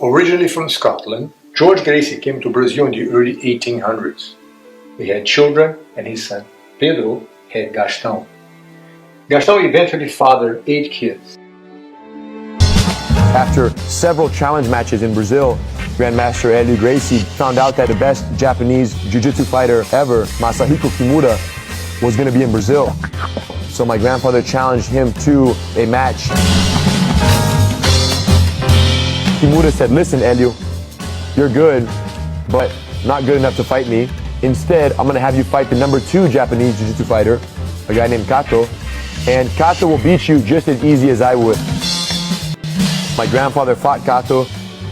Originally from Scotland, George Gracie came to Brazil in the early 1800s. He had children, and his son Pedro had Gastão. Gastão eventually fathered 8 kids. After several challenge matches in Brazil, Grandmaster Hélio Gracie found out that the best Japanese Jiu-Jitsu fighter ever, Masahiko Kimura, was going to be in Brazil. So my grandfather challenged him to a match. Kimura said, "Listen, Hélio, you're good, but not good enough to fight me. Instead, I'm going to have you fight the #2 Japanese Jiu-Jitsu fighter, a guy named Kato, and Kato will beat you just as easy as I would." My grandfather fought Kato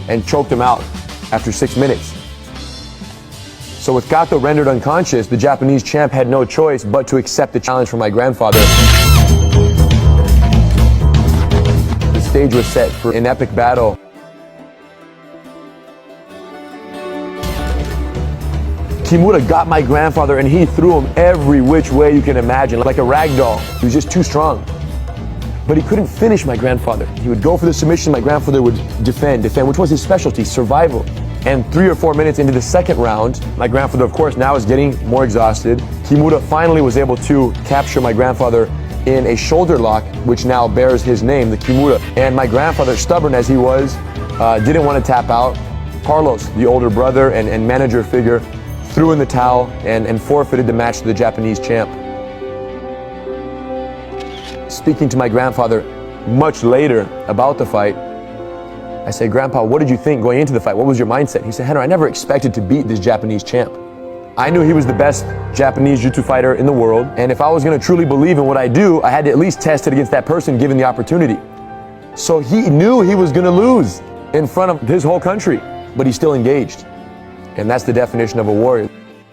and choked him out after 6 minutes. So with Kato rendered unconscious, the Japanese champ had no choice but to accept the challenge from my grandfather. The stage was set for an epic battle. Kimura got my grandfather and he threw him every which way you can imagine, like a rag doll. He was just too strong. But he couldn't finish my grandfather. He would go for the submission, my grandfather would defend, which was his specialty, survival. And 3 or 4 minutes into the second round, my grandfather, of course, now is getting more exhausted. Kimura finally was able to capture my grandfather in a shoulder lock, which now bears his name, the Kimura. And my grandfather, stubborn as he was, didn't want to tap out. Carlos, the older brother and manager figure, threw in the towel and forfeited the match to the Japanese champ. Speaking to my grandfather much later about the fight, I said, "Grandpa, what did you think going into the fight? What was your mindset?" He said, "Henry, I never expected to beat this Japanese champ. I knew he was the best Japanese Jiu-Jitsu fighter in the world, and if I was going to truly believe in what I do, I had to at least test it against that person given the opportunity." So he knew he was going to lose in front of his whole country, but he still engaged. And that's the definition of a warrior.